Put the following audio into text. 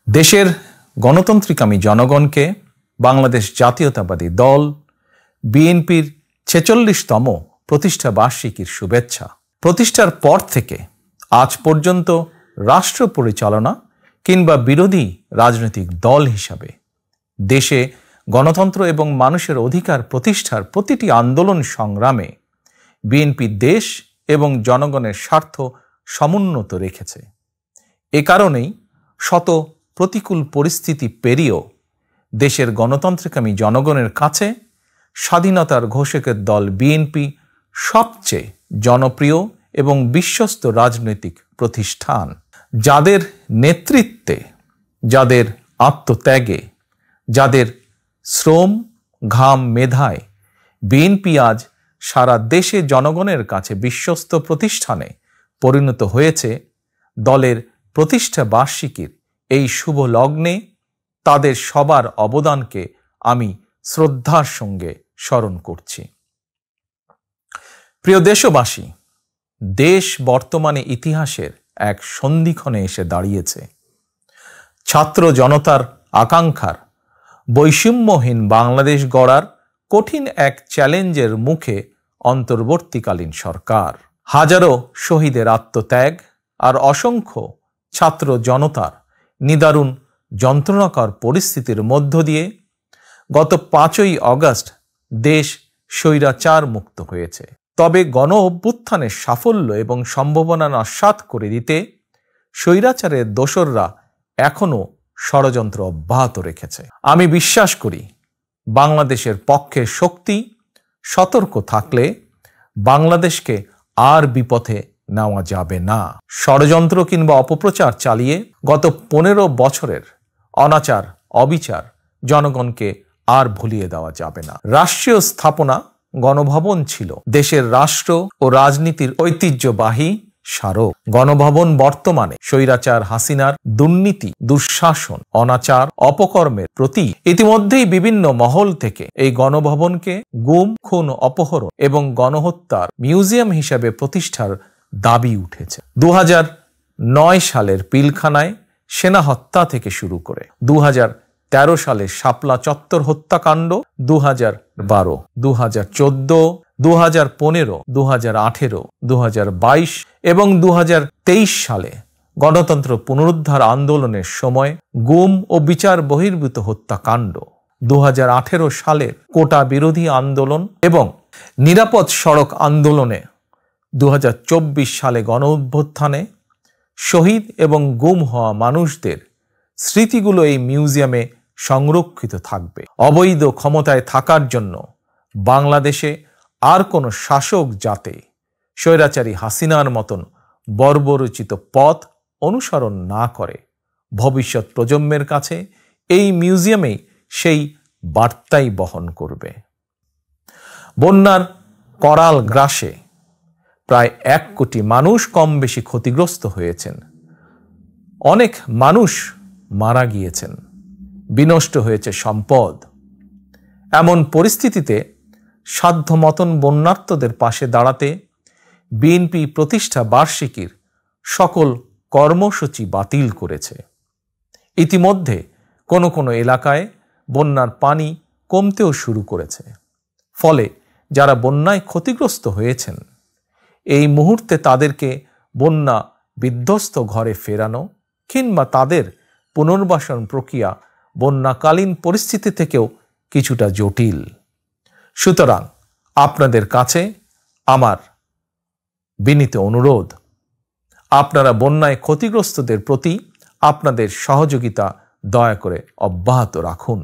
দেশের গণতন্ত্রিকামী জনগণকে বাংলাদেশ জাতীয়তাবাদী দল বিএনপির ৪৬তম প্রতিষ্ঠা বার্ষিকীর শুভেচ্ছা। প্রতিষ্ঠার পর থেকে আজ পর্যন্ত রাষ্ট্র পরিচালনা কিংবা বিরোধী রাজনৈতিক দল হিসাবে দেশে গণতন্ত্র এবং মানুষের অধিকার প্রতিষ্ঠার প্রতিটি আন্দোলন সংগ্রামে বিএনপি দেশ এবং জনগণের স্বার্থ সমুন্নত রেখেছে। এ কারণেই শত প্রতিকূল পরিস্থিতি পেরিয়েও দেশের গণতন্ত্রকামী জনগণের কাছে স্বাধীনতার ঘোষকের দল বিএনপি সবচেয়ে জনপ্রিয় এবং বিশ্বস্ত রাজনৈতিক প্রতিষ্ঠান। যাদের নেতৃত্বে, যাদের আত্মত্যাগে, যাদের শ্রম, ঘাম, মেধায় বিএনপি আজ সারা দেশে জনগণের কাছে বিশ্বস্ত প্রতিষ্ঠানে পরিণত হয়েছে, দলের প্রতিষ্ঠা বার্ষিকীর এই শুভ লগ্নে তাদের সবার অবদানকে আমি শ্রদ্ধার সঙ্গে স্মরণ করছি। প্রিয় দেশবাসী, দেশ বর্তমানে ইতিহাসের এক সন্ধিক্ষণে এসে দাঁড়িয়েছে। ছাত্র জনতার আকাঙ্ক্ষার বৈষম্যহীন বাংলাদেশ গড়ার কঠিন এক চ্যালেঞ্জের মুখে অন্তর্বর্তীকালীন সরকার। হাজারো শহীদের আত্মত্যাগ আর অসংখ্য ছাত্র জনতার নিদারুণ যন্ত্রণাকর পরিস্থিতির মধ্য দিয়ে গত ৫ই অগস্ট দেশ স্বৈরাচার মুক্ত হয়েছে। তবে গণ অভ্যুত্থানের সাফল্য এবং সম্ভাবনা নস্যাৎ করে দিতে স্বৈরাচারের দোসররা এখনও ষড়যন্ত্র অব্যাহত রেখেছে। আমি বিশ্বাস করি বাংলাদেশের পক্ষে শক্তি সতর্ক থাকলে বাংলাদেশকে আর বিপথে নেওয়া যাবে না। ষড়যন্ত্র কিংবা অপপ্রচার চালিয়ে গত ১৫ বছরের অনাচার অবিচার জনগণকে আর ভুলিয়ে দেওয়া যাবে না। রাষ্ট্রীয় স্থাপনা গণভবন ছিল দেশের রাষ্ট্র ও রাজনীতির ঐতিহ্যবাহী স্মারক। গণভবন বর্তমানে স্বৈরাচার হাসিনার দুর্নীতি, দুঃশাসন, অনাচার, অপকর্মের প্রতি ইতিমধ্যেই বিভিন্ন মহল থেকে এই গণভবনকে গুম, খুন, অপহরণ এবং গণহত্যার মিউজিয়াম হিসেবে প্রতিষ্ঠার দাবি উঠেছে। ২০০৯ সালের পিলখানায় সেনা হত্যা থেকে শুরু করে ২০১৩ সালের শাপলা চত্বর হত্যাকাণ্ড, ২০১২, ২০১৪, ২০১৫, ২০১৮, ২০২২ এবং ২০২৩ সালে গণতন্ত্র পুনরুদ্ধার আন্দোলনের সময় গুম ও বিচার বহির্ভূত হত্যাকাণ্ড, ২০১৮ সালের কোটা বিরোধী আন্দোলন এবং নিরাপদ সড়ক আন্দোলনে, ২০২৪ সালে গণ অভ্যুত্থানে শহীদ এবং গুম হওয়া মানুষদের স্মৃতিগুলো এই মিউজিয়ামে সংরক্ষিত থাকবে। অবৈধ ক্ষমতায় থাকার জন্য বাংলাদেশে আর কোনো শাসক যাতে স্বৈরাচারী হাসিনার মতন বর্বরচিত পথ অনুসরণ না করে, ভবিষ্যৎ প্রজন্মের কাছে এই মিউজিয়ামেই সেই বার্তাই বহন করবে। বন্যার করাল গ্রাসে প্রায় ১ কোটি মানুষ কম বেশি ক্ষতিগ্রস্ত হয়েছেন। অনেক মানুষ মারা গিয়েছেন, বিনষ্ট হয়েছে সম্পদ। এমন পরিস্থিতিতে সাধ্যমতন বন্যার্তদের পাশে দাঁড়াতে বিএনপি প্রতিষ্ঠা বার্ষিকীর সকল কর্মসূচি বাতিল করেছে। ইতিমধ্যে কোনো কোনো এলাকায় বন্যার পানি কমতেও শুরু করেছে। ফলে যারা বন্যায় ক্ষতিগ্রস্ত হয়েছেন, এই মুহূর্তে তাদেরকে বন্যা বিধ্বস্ত ঘরে ফেরানো কিংবা তাদের পুনর্বাসন প্রক্রিয়া বন্যাকালীন পরিস্থিতি থেকেও কিছুটা জটিল। সুতরাং আপনাদের কাছে আমার বিনীত অনুরোধ, আপনারা বন্যায় ক্ষতিগ্রস্তদের প্রতি আপনাদের সহযোগিতা দয়া করে অব্যাহত রাখুন।